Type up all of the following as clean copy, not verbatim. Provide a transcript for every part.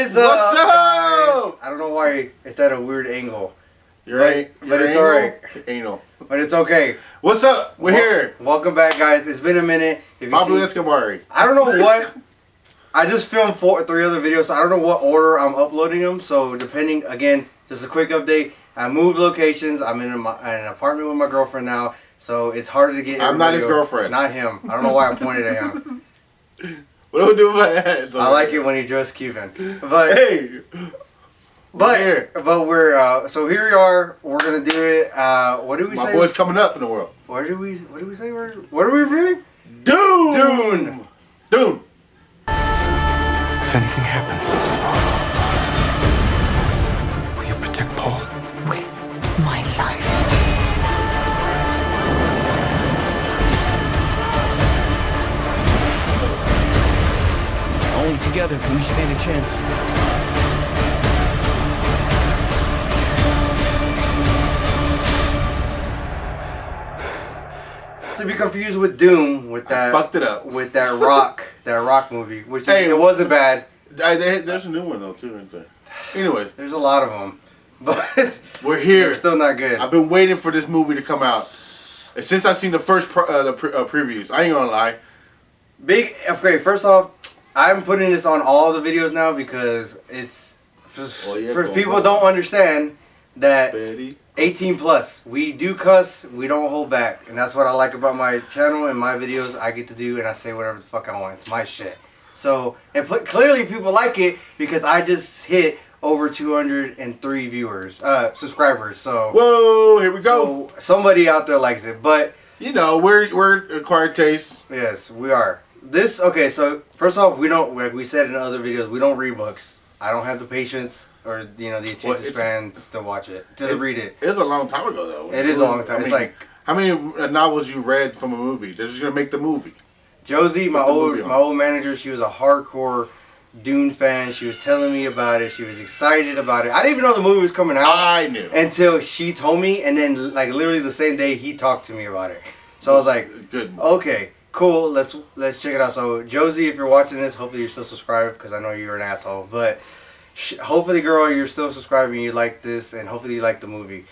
What's up? Guys? I don't know why it's at a weird angle. But it's alright. Anal. But it's okay. What's up? We're here. Welcome back, guys. It's been a minute. Pablo Escobar. I don't know what. I just filmed 3 other videos, so I don't know what order I'm uploading them. So depending, again, just a quick update. I moved locations. I'm in an apartment with my girlfriend now, so it's harder to get. I'm not his girlfriend. Not him. I don't know why I pointed at him. What do we do with my head? I like it when he dressed Cuban. But hey. But we're so here we are. We're gonna do it. What do we say? My boy's coming up in the world. What do we say? What are we reviewing? Dune. If anything happens, will you protect Paul? With my life. Only together can we stand a chance. To be confused with Doom with that. I fucked it up with that rock movie, which it wasn't bad. There's a new one though too, isn't there? Anyways, there's a lot of them, but we're here. They're still not good. I've been waiting for this movie to come out since I seen the first previews. I ain't gonna lie. Okay, first off, I'm putting this on all the videos now because it's for people who don't understand that 18 plus. We do cuss, we don't hold back, and that's what I like about my channel and my videos. I get to do and I say whatever the fuck I want. It's my shit. So, and clearly people like it because I just hit over 203 subscribers. So whoa, here we go. So somebody out there likes it, but you know we're acquired taste. Yes, we are. Okay. So first off, we don't. Like we said in other videos, we don't read books. I don't have the patience or the attention span to watch it, to read it. It was a long time ago though. It is a long time. It's like how many novels you read from a movie? They're just gonna make the movie. Josie, my old manager, she was a hardcore Dune fan. She was telling me about it. She was excited about it. I didn't even know the movie was coming out. I knew until she told me, and then like literally the same day he talked to me about it. So I was like, "Good, okay, cool. Let's check it out." So Josie, if you're watching this, hopefully you're still subscribed because I know you're an asshole. But hopefully, girl, you're still subscribing. You like this, and hopefully you like the movie.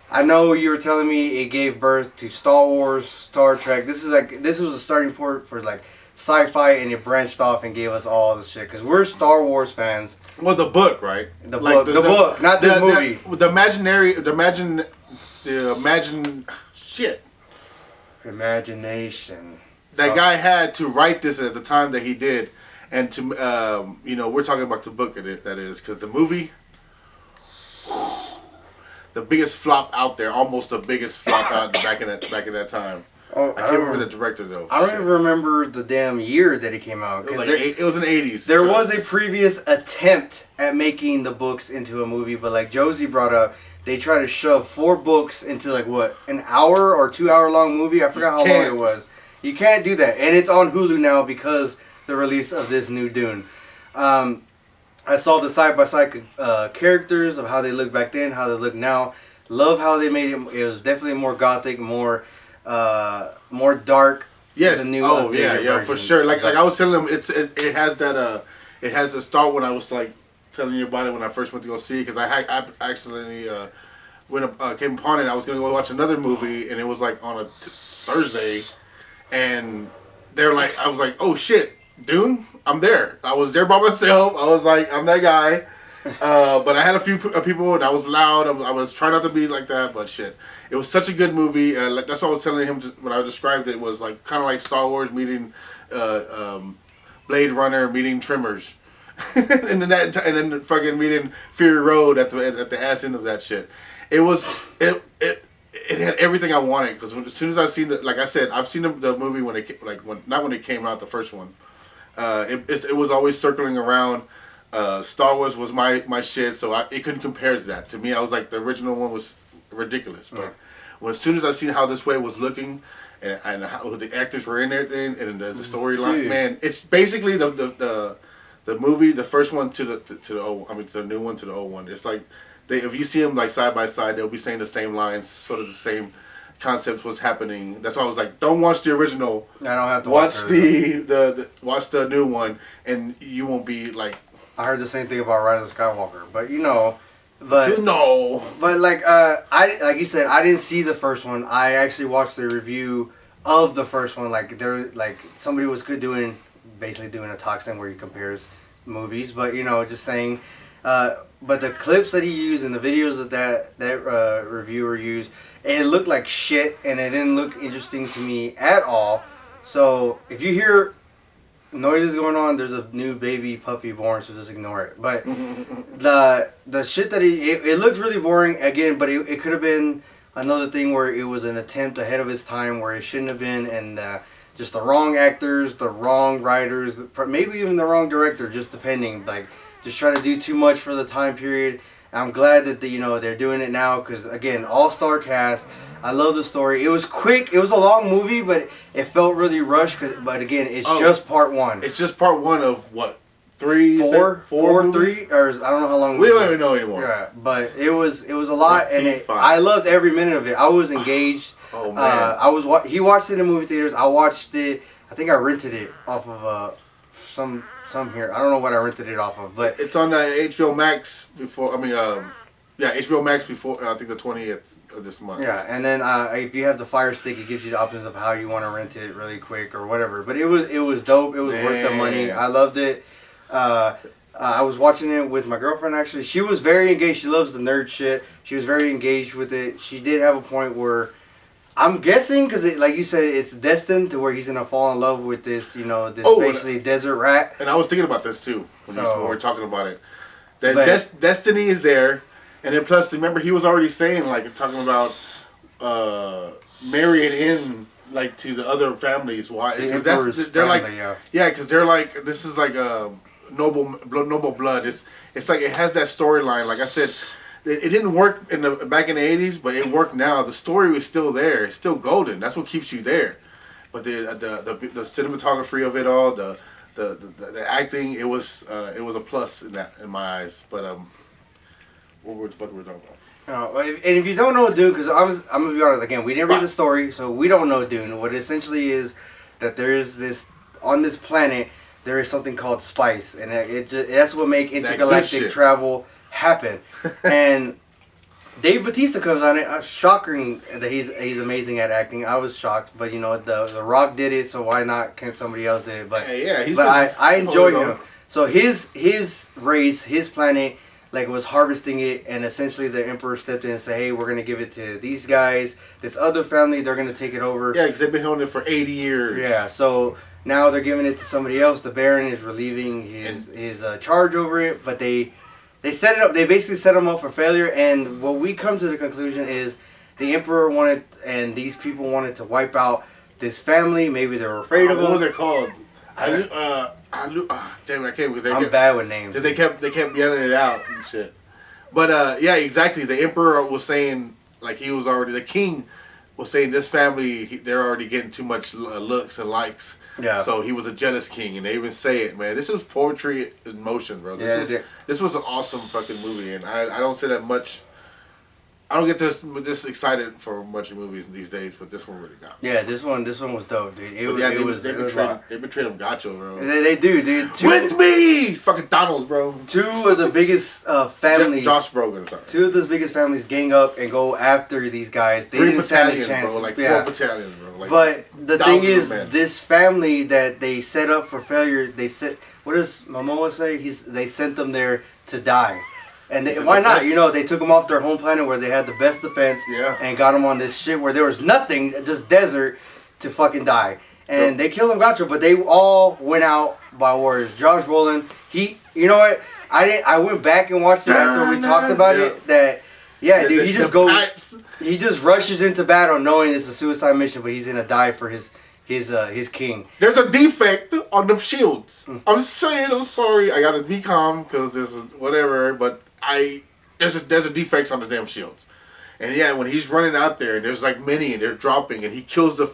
I know you were telling me it gave birth to Star Wars, Star Trek. This was a starting point for like sci-fi, and it branched off and gave us all this shit because we're Star Wars fans. Well, the book, right? The book, not the movie. Imagination. That guy had to write this at the time that he did, and to we're talking about the book that is because the movie. The biggest flop out there, almost the biggest flop out back in that time. Oh, I can't remember the director though. I don't even remember the damn year that it came out. It was in the 80s. There was a previous attempt at making the books into a movie, but like Josie brought up, they tried to shove 4 books into like what, an hour or 2 hour long movie. I forgot how long it was. You can't do that, and it's on Hulu now because the release of this new Dune. I saw the side-by-side characters of how they look back then, how they look now. Love how they made it. It was definitely more gothic, more dark. Yes. The new version. For sure. Like I was telling them, it has that it has a start when I was like telling you about it when I first went to go see it because I accidentally came upon it. I was gonna go watch another movie and it was like on a Thursday, and I was like, oh shit. Dune, I'm there. I was there by myself. I was like, I'm that guy. But I had a few people, and I was loud. I was trying not to be like that, but shit. It was such a good movie. That's what I was telling him when I described it. Was like kind of like Star Wars meeting Blade Runner meeting Tremors, and then fucking meeting Fury Road at the ass end of that shit. It had everything I wanted because as soon as I seen it, like I said, I've seen the movie not when it came out, the first one. It was always circling around. Star Wars was my shit, so it couldn't compare to that. To me, I was like the original one was ridiculous. But as soon as I seen how this way was looking, and how the actors were in there, and the storyline, man, it's basically the movie, the first one to the new one to the old one. It's like if you see them like side by side, they'll be saying the same lines, sort of the same concepts was happening. That's why I was like, don't watch the original. I don't have to watch watch the new one, and you won't be like I heard the same thing about Rise of Skywalker, but but like you said, I didn't see the first one. I actually watched the review of the first one. Like somebody was basically doing a talk thing where he compares movies, but just saying. But the clips that he used and the videos that reviewer used, it looked like shit, and it didn't look interesting to me at all. So if you hear noises going on, there's a new baby puppy born, so just ignore it. But the shit that it looked really boring again, but it could have been another thing where it was an attempt ahead of its time where it shouldn't have been, and just the wrong actors, the wrong writers, maybe even the wrong director, just depending. Like, just trying to do too much for the time period. I'm glad that they're doing it now because, again, all-star cast. I love the story. It was quick. It was a long movie, but it felt really rushed. But again, it's just part one. It's just part one of what? Three, or I don't know how long. We don't even know anymore. Yeah, but it was a lot, and I loved every minute of it. I was engaged. Oh man! He watched it in movie theaters. I watched it. I think I rented it off of some here. I don't know what I rented it off of, but it's on HBO Max before. HBO Max before. I think the 20th of this month. Yeah, and then if you have the Fire Stick, it gives you the options of how you want to rent it really quick or whatever. But it was dope. It was worth the money. I loved it. I was watching it with my girlfriend actually. She was very engaged. She loves the nerd shit. She was very engaged with it. She did have a point where I'm guessing because, like you said, it's destined to where he's gonna fall in love with this, basically desert rat. And I was thinking about this too when we were talking about it. That destiny is there, and then plus, remember he was already saying talking about marrying in to the other families. Why? Because because they're like this is like a noble blood. It's like it has that storyline. Like I said. It didn't work back in the 80s, but it worked now. The story was still there. It's still golden. That's what keeps you there. But the cinematography of it all, the acting, it was a plus in my eyes. But what we're talking about? And if you don't know Dune, because I'm gonna be honest again, we didn't read the story, so we don't know Dune. What it essentially is that there is this on this planet there is something called spice, and that's what make intergalactic travel happen. And Dave Bautista comes on it. Shocking that he's amazing at acting. I was shocked, but the Rock did it, so why not? Can somebody else do it? But I enjoy him. So his race, his planet, was harvesting it, and essentially the Emperor stepped in and said, "Hey, we're gonna give it to these guys. This other family, they're gonna take it over." Yeah, because they've been holding it for 80 years. Yeah, so now they're giving it to somebody else. The Baron is relieving his charge over it, but they set it up. They basically set him up for failure, and what we come to the conclusion is the Emperor wanted, and these people wanted to wipe out this family. Maybe they were afraid of him. What was it called? Damn it, I can't because I'm bad with names. Because they kept yelling it out and shit. But yeah, exactly. The Emperor was saying he was already the king was saying this family they're already getting too much looks and likes. Yeah. So he was a jealous king, and they even say it, man. This was poetry in motion, bro. This was an awesome fucking movie, and I don't say that much. I don't get this excited for much of movies these days, but this one really got me. Yeah, this one was dope, dude. They betrayed him Gacho, bro. They do, dude. With me! Fucking Donald's, bro. Two of the biggest families. Josh Brogan, sorry. Two of the biggest families gang up and go after these guys. They 3 didn't stand a battalions, chance. bro. 4 battalions, bro. But the thing is, this family that they set up for failure, what does Momoa say? They sent them there to die. And why not? They took them off their home planet where they had the best defense and got them on this shit where there was nothing, just desert, to fucking die. And they killed them, Gacho, but they all went out by warriors. Josh Brolin, you know what? I went back and watched it after we talked about it. He just rushes into battle knowing it's a suicide mission, but he's gonna die for his king. There's a defect on the shields. I'm sorry. I gotta be calm because there's whatever, but there's a defects on the damn shields. And yeah, when he's running out there and there's many and they're dropping and he kills the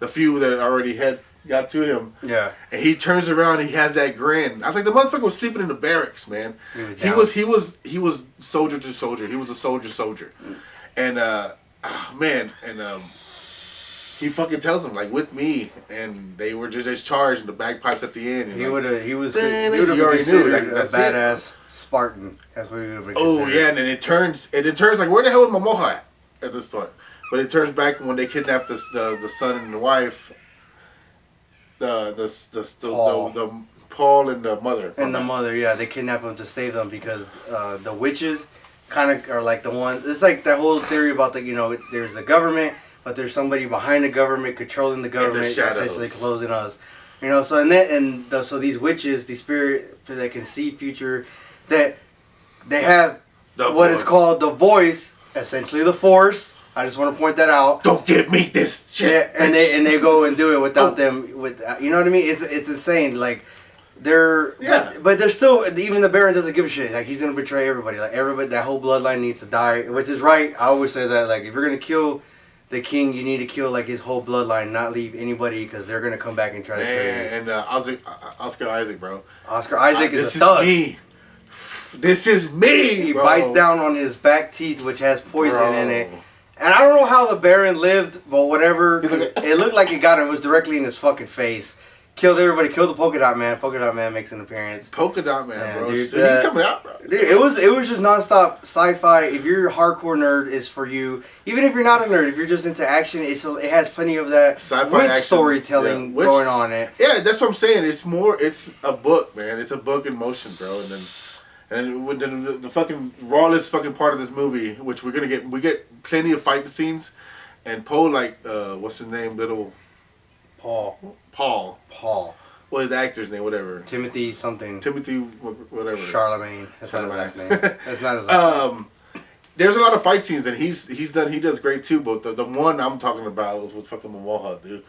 few that already got to him. Yeah. And he turns around and he has that grin. I was like, the motherfucker was sleeping in the barracks, man. He was soldier to soldier. He was a soldier. And he fucking tells them like with me, and they were just charged, and the bagpipes at the end. He would have you been already considered knew, a that's badass Spartan. That's what he would have been Oh considered. yeah, and then it turns like where the hell is Momoha at this point? But it turns back when they kidnap the son and the wife. The Paul and the mother. And the mother, yeah, they kidnap him to save them because the witches kind of are like the ones. It's like that whole theory about there's the government, but there's somebody behind the government controlling the government, essentially closing us. So these witches, these spirit that can see future, that they have what is called the voice, essentially the Force. I just want to point that out. Don't give me this shit. Yeah, and they go and do it without them. You know what I mean? It's insane. Like they're but they're still, even the Baron doesn't give a shit. Like he's gonna betray everybody. Like everybody, that whole bloodline needs to die, which is right. I always say that. Like if you're gonna kill the king, you need to kill like his whole bloodline, not leave anybody because they're gonna come back and try to kill you. And Oscar Isaac, bro. Oscar Isaac is a thug. This is me. He bro. bites down on his back teeth, which has poison in it. And I don't know how the Baron lived, but whatever. It looked like it got him. It was directly in his fucking face. Killed everybody. Killed the Polka Dot Man. Polka Dot Man makes an appearance. Polka Dot Man, bro. Dude, he's coming out, bro. Dude, it was just nonstop sci-fi. If you're a hardcore nerd, it's for you. Even if you're not a nerd, if you're just into action, it has plenty of that sci-fi action, storytelling going on it. Yeah, that's what I'm saying. It's a book, man. It's a book in motion, bro. And then the fucking rawest fucking part of this movie, which we get plenty of fight scenes, and Poe, like, what's his name, Paul. Well, the actor's name, whatever. Timothy something. Whatever. Charlemagne. That's not his last name. That's not his last name. There's a lot of fight scenes, and he does great too. But the one I'm talking about was with fucking Momoha, dude.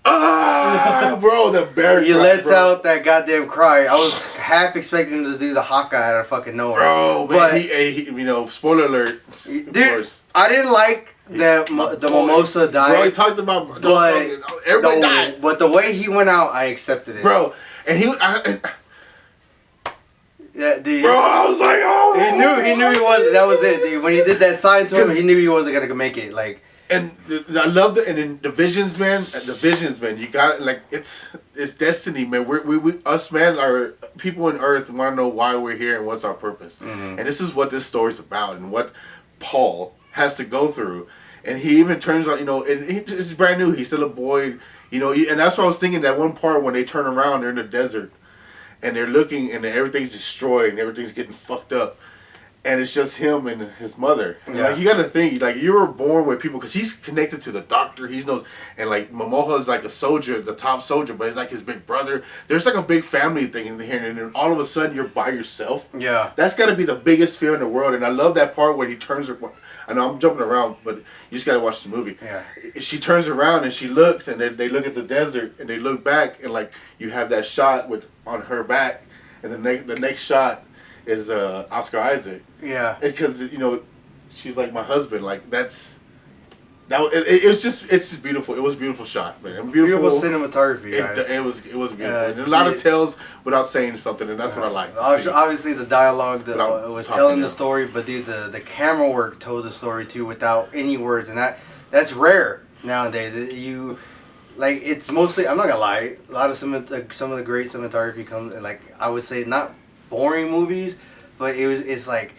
Bro, the bear. He lets out that goddamn cry. I was half expecting him to do the Hawkeye out of fucking nowhere. Bro, but man, he spoiler alert. Dude, I didn't like that the Mimosa died. Bro, he talked about everybody died. But the way he went out, I accepted it. Bro, and yeah, dude. Bro, I was like, oh. He knew he wasn't. That was it, dude. When he did that sign to him, he knew he wasn't gonna make it. Like. And I love it. And then the visions, man. You got like it's destiny, man. We us, man, are people on Earth want to know why we're here and what's our purpose. Mm-hmm. And this is what this story's about, and what Paul has to go through. And he even turns out, and it's brand new. He's still a boy, and that's what I was thinking. That one part when they turn around, they're in the desert, and they're looking, and everything's destroyed, and everything's getting fucked up. And it's just him and his mother. Yeah. Like, you got to think, like, you were born with people, because he's connected to the doctor. He knows, and like Momoha is like a soldier, the top soldier, but he's like his big brother. There's like a big family thing in here, and then all of a sudden you're by yourself. Yeah, that's got to be the biggest fear in the world. And I love that part where he turns. I know I'm jumping around, but you just got to watch the movie. Yeah, she turns around and she looks, and they look at the desert, and they look back, and like you have that shot on her back, and the next shot is Oscar Isaac. Yeah. Because she's like my husband. Like it's just beautiful. It was a beautiful shot, man. Beautiful cinematography. It was beautiful. And a lot of tells without saying something, and that's what I like. Obviously, the dialogue was telling the story, but dude, the camera work told the story too without any words, and that's rare nowadays. It's mostly. I'm not gonna lie. A lot of some of the great cinematography comes, and like I would say, not boring movies, but it's like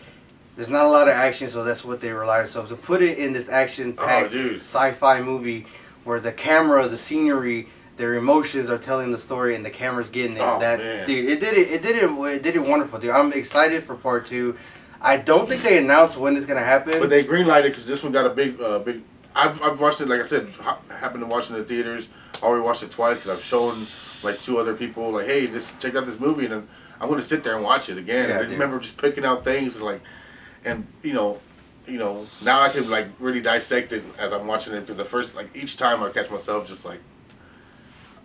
there's not a lot of action, so that's what they rely on. So to put it in this action-packed sci-fi movie where the camera, the scenery, their emotions are telling the story, and the camera's getting it. Dude, it did it wonderful, dude. I'm excited for part 2. I don't think they announced when it's gonna happen, but they greenlighted because this one got a big. I've watched it, like I said, happened to watch it in the theaters. I already watched it twice because I've shown like 2 other people like, hey, check out this movie, and then I'm gonna sit there and watch it again. Yeah, and I remember just picking out things and now I can like really dissect it as I'm watching it, because the first each time I catch myself just like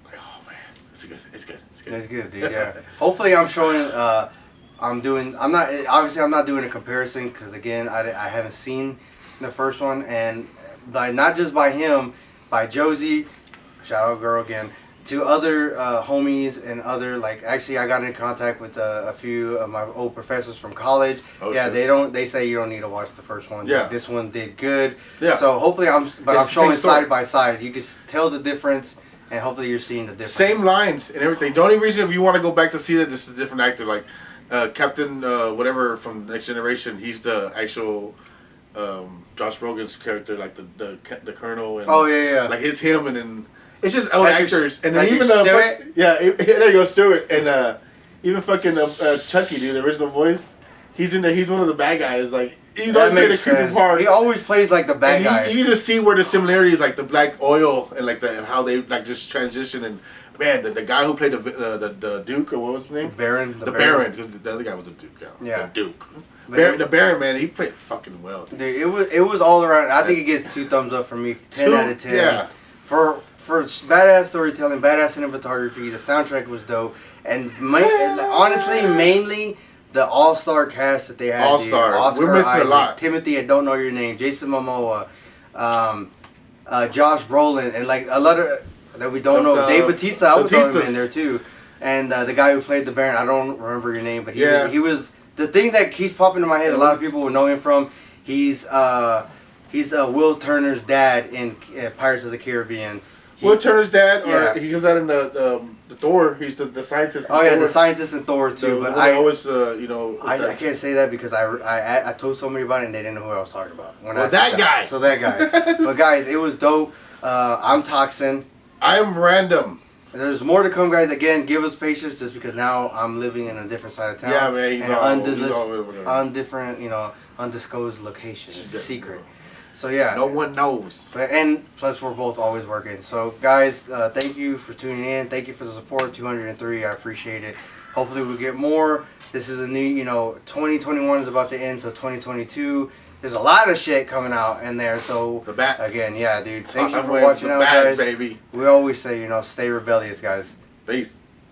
oh man, it's good, dude. Yeah. Hopefully I'm showing. I'm not doing a comparison because again I haven't seen the first one, and not just by him, by Josie, shout out girl again. to other homies and other actually I got in contact with a few of my old professors from college. Oh, yeah, shit. they say you don't need to watch the first one. Yeah. This one did good. Yeah. So hopefully I'm It's showing the same story. side by side. You can tell the difference, and hopefully you're seeing the difference. Same lines and everything. The only reason if you want to go back to see that, this is a different actor. Like Captain whatever from Next Generation. He's the actual Josh Rogan's character, like the Colonel. And Oh yeah. Like it's him, and then it's just old Patrick- actors. And then Patrick even Stewart? there you go, Stewart, and even fucking Chucky, dude, the original voice. He's one of the bad guys. Like he's That always playing the makes creepy sense. part. He always plays like the bad And guy. you just see where the similarities, like the black oil and like how they like just transition. And man, the guy who played the Duke, or what was his name? Baron. The Baron, because the other guy was a Duke. Yeah. The Duke. Baron. The Baron, man, he played fucking well. Dude. Dude, it was all around. I think it gets 2 thumbs up from me. 10 2? out of 10. Yeah. For badass storytelling, badass cinematography, the soundtrack was dope, and honestly, mainly the all-star cast that they had. All-star. Dude. Oscar We're missing a Isaac, lot. Timothy, I don't know your name. Jason Momoa, Josh Brolin, and like a lot of that we don't know. Dave Bautista, I was throwing him in there too, and the guy who played the Baron, I don't remember your name, but he was the thing that keeps popping in my head. A lot of people will know him from. He's Will Turner's dad in Pirates of the Caribbean. Will Turner's dad, Yeah. or he comes out in the Thor. He's the scientist. in Oh yeah, Thor. the scientist in Thor too. The But one that always, I can't say that because I told somebody about it and they didn't know who I was talking about. Well, that guy. So that guy. But guys, it was dope. I'm Toxin. I'm random. There's more to come, guys. Again, give us patience just because now I'm living in a different side of town. Yeah, man, he's in all on different, undisclosed location. It's secret. So yeah. No one knows. And plus, we're both always working. So, guys, thank you for tuning in. Thank you for the support. 203, I appreciate it. Hopefully, we'll get more. This is a new, 2021 is about to end, so 2022. There's a lot of shit coming out in there. So, The bats. again, yeah, dude. Thank you I'm for wearing watching the out, bats, guys. baby. We always say, stay rebellious, guys. Peace.